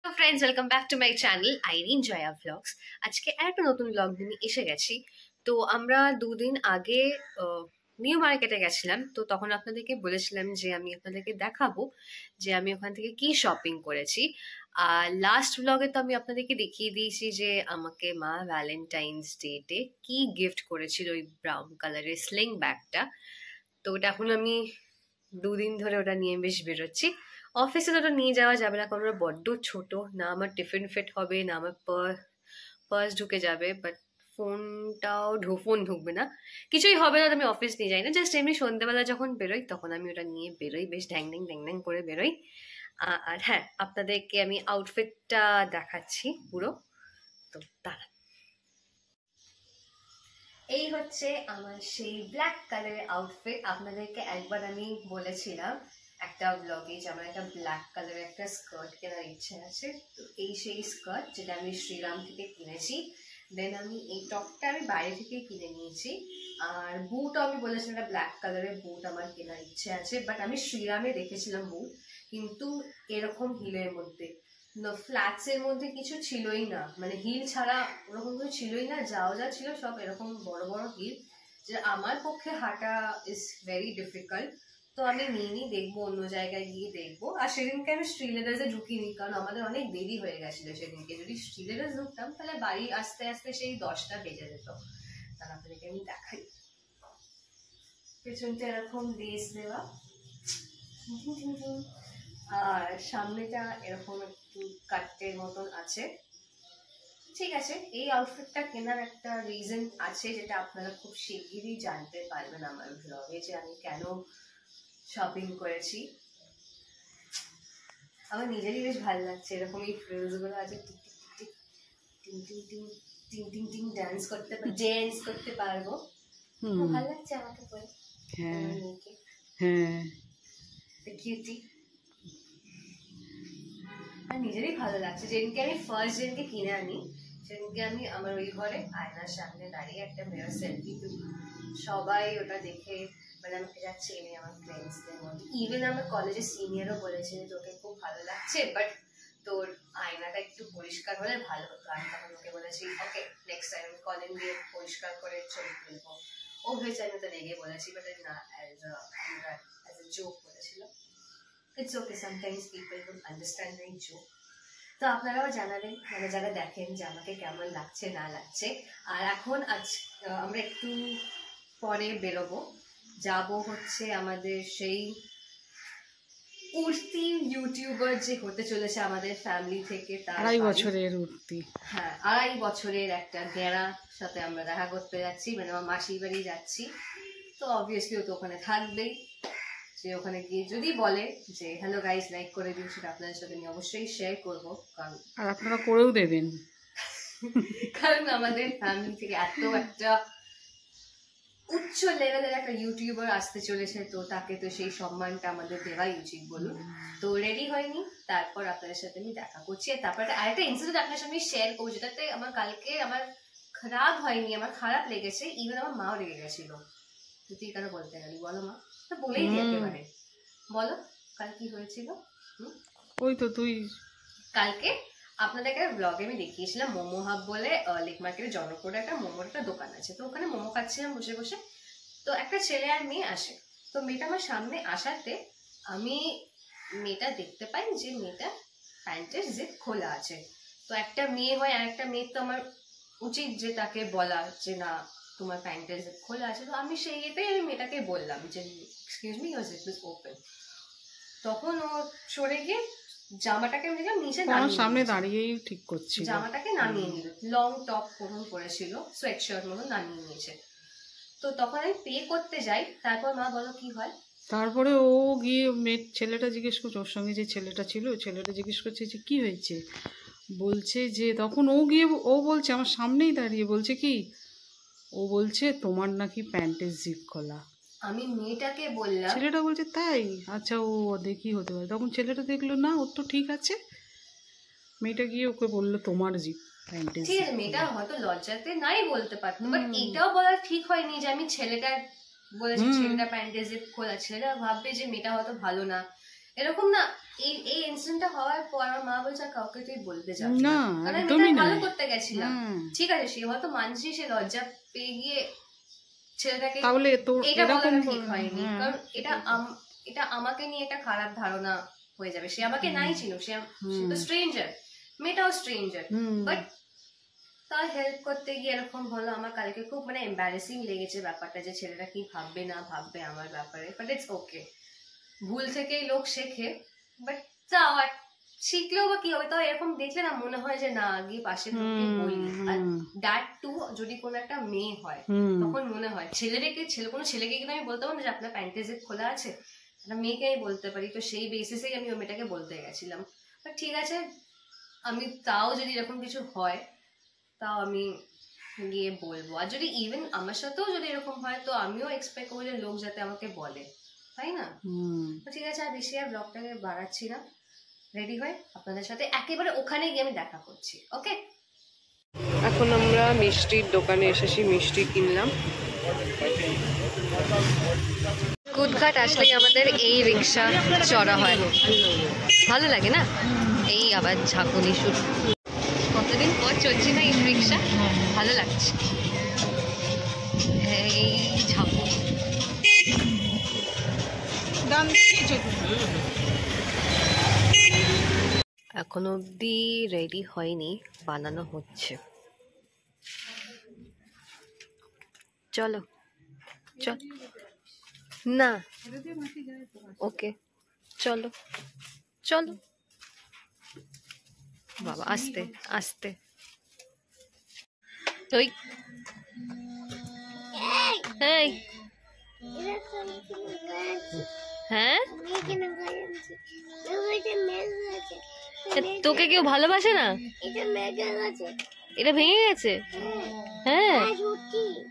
তো friends, welcome back to my channel Irin Joya vlogs. আজকে একটা নতুন ব্লগ নিয়ে এসে গেছি। তো আমরা দুদিন আগে নিউ মার্কেটে গেছিলাম। তো তখন আপনাদেরকে বলেছিলাম যে আমি আপনাদেরকে দেখাবো যে আমি ওখান থেকে কি শপিং করেছি। আর লাস্ট ব্লগে তো আমি আপনাদেরকে দেখিয়ে দিয়েছি যে আমাকে মা ভ্যালেন্টাইন্স ডেতে কি গিফট করেছিল, ওই ব্রাউন কালারের স্লিং ব্যাগটা। তো ওটা এখন আমি দুদিন ধরে ওটা নিয়ে বেশ বেরোচ্ছি। অফিসে তো ওটা নিয়ে যাওয়া যাবে না, কারণ ওটা বড্ড ছোট, না আমার টিফিন ফিট হবে, না আমার পার্স ঢুকে যাবে, বাট ফোন ঢুকবে না, কিছুই হবে না। তো আমি অফিস নিয়ে যাই না, জাস্ট এমনি সন্ধ্যেবেলা যখন বেরোই তখন আমি ওটা নিয়ে বেরোই, বেশ ঢ্যাং ঢ্যাং ঢ্যাং ঢ্যাং করে বেরোই। আর হ্যাঁ, আপনাদেরকে আমি আউটফিটটা দেখাচ্ছি পুরো। তো দাঁড়ান, এই হচ্ছে আমার সেই ব্ল্যাক কালারের আউটফিট। আপনাদেরকে একবার আমি বলেছিলাম একটা ব্লগে যে আমার একটা ব্ল্যাক কালারের একটা স্কার্ট কেনার ইচ্ছে আছে। তো এই সেই স্কার্ট, যেটা আমি শ্রীরাম থেকে কিনেছি। দেন আমি এই টপটা আমি বাইরে থেকে কিনে নিয়েছি। আর বুটও আমি বলেছিলাম একটা ব্ল্যাক কালারের বুট আমার কেনার ইচ্ছে আছে, বাট আমি শ্রীরামে দেখেছিলাম বুট, কিন্তু এরকম হিলের মধ্যে ফ্ল্যাটস এর মধ্যে কিছু ছিলই না, মানে হিল ছাড়া ওরকম কিছু ছিলই না। যা ছিল সব এরকম বড় বড় হিল, যে আমার পক্ষে হাঁটা ইজ ভেরি ডিফিকাল্ট। তো আমি নিইনি, দেখবো অন্য জায়গায় গিয়ে দেখবো। আর সেদিনকে আমি শ্রীলেদার্সে ঢুকিনি, কারণ আমাদের অনেক দেরি হয়ে গেছিল সেদিনকে। যদি শ্রীলেদার্স ঢুকতাম তাহলে বাড়ি আস্তে আস্তে সেই 10টা বেজে যেত। তাহলে আপনাদেরকে আমি দেখাই, পেছনটা এরকম লেস দেওয়া, আর সামনেটা এরকম একটু কাটের মতন আছে। ঠিক আছে, এই আউটফিটটা কেনার একটা রিজন আছে, যেটা আপনারা খুব শিগগিরই জানতে পারবেন আমার ব্লগে, যে আমি কেন শপিং করেছি। আমার নিজেরই বেশ ভালো লাগছে, এরকম এই ফ্রিলস গুলো আছে, টিক টিক টিক টিং টিং টিং টিং টিং ড্যান্স করতে পারবো। ভালো লাগছে আমাকে পরে। হ্যাঁ হ্যাঁ, কিউটি। আর নিজেরই ভালো লাগছে। যেদিনকে আমি ফার্স্ট দিনকে কিনে আনি, সেদিনকে আমি আমার ওই ঘরে আয়নার সামনে দাঁড়িয়ে একটা মেয়ের সেলফি তুলি। সবাই ওটা দেখে মানে আমাকে যাচ্ছে এনে, আমার ফ্রেন্ডসদের মধ্যে, ইভেন আমার কলেজের সিনিয়রও বলেছে যে তোকে খুব ভালো লাগছে, বাট তোর আয়নাটা একটু পরিষ্কার হলে ভালো হতো। আমি তখন ওকে বলেছি ওকে, নেক্সট টাইম কলেজ দিয়ে পরিষ্কার করে ছবি তুলবো। ও হয়েছে আমি তো রেগে বলেছি, বাট না, অ্যাজ এ জোক বলেছিল। It's okay, sometimes people don't understand my joke. তো আপনারাও জানাবেন, মানে যারা দেখেন, যে আমাকে কেমন লাগছে না লাগছে। আর এখন আমরা একটু পরে বেরোবো, যাবো হচ্ছে আমাদের সেই উঠতি ইউটিউবার যে হতে চলেছে আমাদের ফ্যামিলি থেকে, তার 2.5 বছরের উঠতি। হ্যাঁ, 2.5 বছরের একটা গেঁড়ার সাথে আমরা দেখা করতে যাচ্ছি, মানে আমার মাসির বাড়ি যাচ্ছি। তো অবভিয়াসলি ও তো ওখানে থাকবেই। যে ওখানে গিয়ে যদি বলে যে হ্যালো গাইস, লাইক করে দিন, সেটা আপনাদের সাথে আমি অবশ্যই শেয়ার করবো, কারণ আর আপনারা করেও দেবেন। কারণ আমাদের ফ্যামিলি থেকে এত একটা উচ্চ লেভেলের একটা ইউটিউবার আসতে চলেছে, তো তাকে তো সেই সম্মানটা আমাদের দেওয়াই উচিত বলুন। তো রেডি হয়নি, তারপর আপনাদের সাথে আমি দেখা করছি। আর তারপর আরেকটা ইনসিডেন্ট আপনার সাথে শেয়ার করবো, যেটাতে আমার কালকে আমার খারাপ হয়নি, আমার খারাপ লেগেছে, ইভেন আমার মাও রেগে গেছিল। তুই কেন বলতে গেলি বলো মা? বলেই দিই একেবারে, বলো কাল কি হয়েছিল। ওই তো তুই কালকে আপনাদেরকে ব্লগে আমি দেখিয়েছিলাম, মোমো হাব বলে লেক মার্কেটের জনকপুরে একটা মোমোর একটা দোকান আছে। তো ওখানে মোমো খাচ্ছিলাম বসে বসে। তো একটা ছেলে আর মেয়ে আসে। তো মেয়েটা আমার সামনে আসাতে আমি মেয়েটা দেখতে পাই যে মেয়েটা প্যান্টের জিপ খোলা আছে। তো একটা মেয়ে হয়, আর একটা মেয়ে, তো আমার উচিত যে তাকে বলা যে না, তোমার প্যান্টের জিপ খোলা আছে। তো আমি সেই ইয়েতে আমি মেয়েটাকে বললাম যে excuse me, your zip is open. তখন ও সরে গিয়ে জামাটাকে দেখলাম নিচে নামিয়ে, সামনে দাঁড়িয়েই ঠিক করছি, জামাটাকে নামিয়ে নিল। লং টপ মতন পরেছিল, সোয়েট শার্ট মতন নামিয়ে নিয়েছে। তো তখন আমি পে করতে যাই। তারপর মা বলো কি হয়? তারপরে ও গিয়ে ছেলেটা জিজ্ঞেস করছে, ওর সঙ্গে যে ছেলেটা ছিল, ছেলেটা জিজ্ঞেস করছে যে কি হয়েছে। বলছে যে তখন ও গিয়ে ও বলছে, আমার সামনেই দাঁড়িয়ে বলছে কি, ও বলছে তোমার নাকি প্যান্টের জিপ খোলা। আমি মেয়েটাকে বললাম, ছেলেটা বলছে তাই, আচ্ছা ও দেখি হতে পারে। তখন ছেলেটা দেখলো না, ওর তো ঠিক আছে। মেয়েটা গিয়ে ওকে বললো তোমার জিপ প্যান্টের। ঠিক আছে, মেয়েটা হয়তো লজ্জাতে নাই বলতে পারতো, বাট এটাও বলা ঠিক হয়নি যে আমি ছেলেটা বলেছি ছেলেটা প্যান্টের জিপ খোলা। ছেলেটা ভাববে যে মেয়েটা হয়তো ভালো না, এরকম না, এই এই ইনসিডেন্টটা হওয়ার পর আমার মা বলছে কাউকে তুই বলতে যাবি না, কারণ আমি ভালো করতে গেছিলাম। ঠিক আছে, সে হয়তো মানছি, সে লজ্জা পেয়ে গিয়ে ছেলেটাকে এটা বলাটা ঠিক হয়নি, কারণ এটা আমাকে নিয়ে একটা খারাপ ধারণা হয়ে যাবে। সে আমাকে নাই ছিল, সে তো স্ট্রেঞ্জার, মেয়েটাও স্ট্রেঞ্জার, বাট তার হেল্প করতে গিয়ে এরকম হলো। আমার কালকে খুব মানে এম্বারেসিং লেগেছে ব্যাপারটা, যে ছেলেটা কি ভাববে না ভাববে আমার ব্যাপারে, বাট ইটস ওকে, ভুল থেকেই লোক শেখে। বাট তাও শিখলেও বা কি হবে, তাও এরকম দেখলে না মনে হয় যে না গিয়ে পাশে লোককে বলি। আর দ্যাট টু যদি কোনো একটা মেয়ে হয় তখন মনে হয় কোনো ছেলেকে কিন্তু আমি বলতে পারবো না যে আপনার প্যান্টের জিপ খোলা আছে, একটা মেয়েকে আমি বলতে পারি। তো সেই বেসিসেই আমি ওই মেয়েটাকে বলতে গেছিলাম। বাট ঠিক আছে, আমি তাও যদি এরকম কিছু হয় তাও আমি গিয়ে বলবো। আর যদি ইভেন আমার সাথেও যদি এরকম হয় তো আমিও এক্সপেক্ট করবো যে লোক যাতে আমাকে বলে, তাই না? তো ঠিক আছে, আর বেশি আর ব্লগটাকে বাড়াচ্ছি না, রেডি হয়ে আপনাদের সাথে একেবারে ওখানে গিয়ে আমি দেখা করছি। ওকে, এখন আমরা মিষ্টির দোকানে এসেছি, মিষ্টি কিনলাম। কুদঘাট আসলেই আমাদের এই রিক্সা চড়া হয়, ভালো লাগে না? এই আবার ঝাঁকুনি শুরু, কতদিন পর চলছি না এই রিক্সা, ভালো লাগছে। এই ঝাঁকুনি এখনো অব্দি রেডি হয়নি, বানানো হচ্ছে। চলো চল না, ওকে চলো চলো বাবা, আস্তে আস্তে। ওই এই হ্যাঁ, তোকে কেউ ভালোবাসে না? এটা ভেঙে গেছে? হ্যাঁ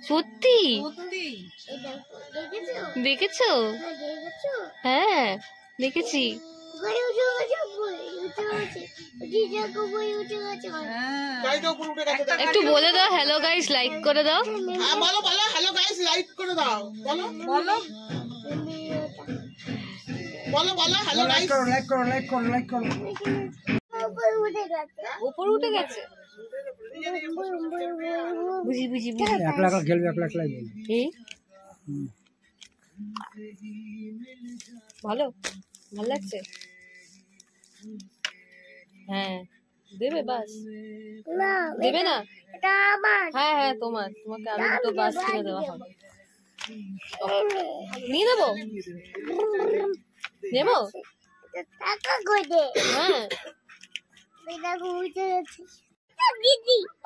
সত্যি? দেখেছো? হ্যাঁ দেখেছি। একটু বলে দাও হ্যালো গাইস, লাইক করে দাও। বলো বলো হ্যালো গাইস, লাইক করে দাও। বলো বলো বলো বলো হ্যালো গাইস, লাইক করো লাইক করো লাইক করো। উপরে উঠে গেছে, বুঝি বুঝি বুঝি। একলা একলা খেলবে, একলা একলা এই ভালো ভালো লাগছে। হ্যাঁ দেবে বাস, দেবে না? হ্যাঁ হ্যাঁ তোমার, তোমাকে আরো দুটো বাস কিনে দেওয়া হবে। নিয়ে দেবো, নেবো। হ্যাঁ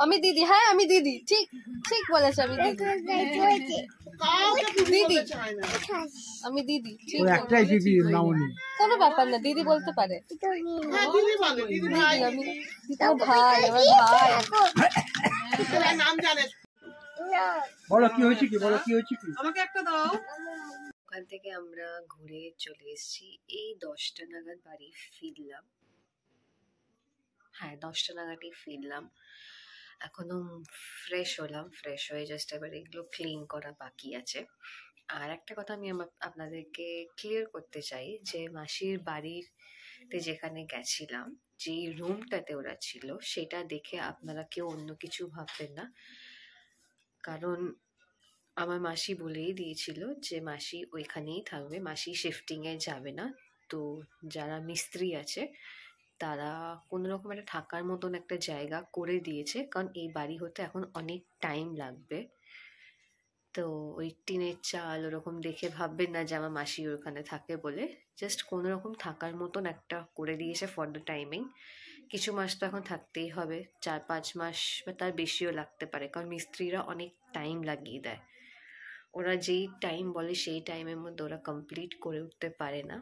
আমি দিদি, হ্যাঁ আমি দিদি, ঠিক ঠিক বলেছে, আমি দিদি, দিদি আমি দিদি, একটাই দিদি, কোনো ব্যাপার না, দিদি বলতে পারে। আমি ভাই, আমার ভাই। বলো কি হয়েছে, কি বলো কি হয়েছে, কি আমাকে একটা দাও। ওখান থেকে আমরা ঘুরে চলে এসেছি, এই 10টা নাগাদ বাড়ি ফিরলাম। হ্যাঁ 10টা নাগাদই ফিরলাম। এখনো ফ্রেশ হলাম, ফ্রেশ হয়ে জাস্ট এবার এগুলো ক্লিন করা বাকি আছে। আর একটা কথা আমি আপনাদেরকে ক্লিয়ার করতে চাই, যে মাসির বাড়িতে যেখানে গেছিলাম, যে রুমটাতে ওরা ছিল, সেটা দেখে আপনারা কেউ অন্য কিছু ভাববেন না। কারণ আমার মাসি বলেই দিয়েছিল যে মাসি ওইখানেই থাকবে, মাসি শিফটিংয়ে যাবে না। তো যারা মিস্ত্রি আছে তারা কোনোরকম একটা থাকার মতন একটা জায়গা করে দিয়েছে, কারণ এই বাড়ি হতে এখন অনেক টাইম লাগবে। তো ওই টিনের চাল ওরকম দেখে ভাববেন না যে আমার মাসি ওখানে থাকে বলে, জাস্ট কোনোরকম থাকার মতন একটা করে দিয়েছে ফর দ্য টাইমিং। কিছু মাস তো এখন থাকতেই হবে, 4-5 মাস বা তার বেশিও লাগতে পারে, কারণ মিস্ত্রিরা অনেক টাইম লাগিয়ে দেয়। ওরা যেই টাইম বলে সেই টাইমের মধ্যে ওরা কমপ্লিট করে উঠতে পারে না,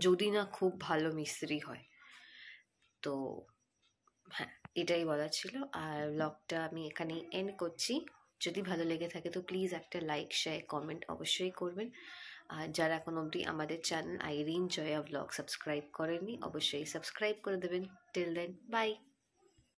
যদি না খুব ভালো মিস্ত্রি হয়। তো হ্যাঁ এটাই বলা ছিল। আর ব্লগটা আমি এখানেই এন্ড করছি। যদি ভালো লেগে থাকে তো প্লিজ একটা লাইক শেয়ার কমেন্ট অবশ্যই করবেন। আর যারা এখন অবধি আমাদের channel Irin Joya blog subscribe করেননি, অবশ্যই সাবস্ক্রাইব করে দেবেন। Till then by.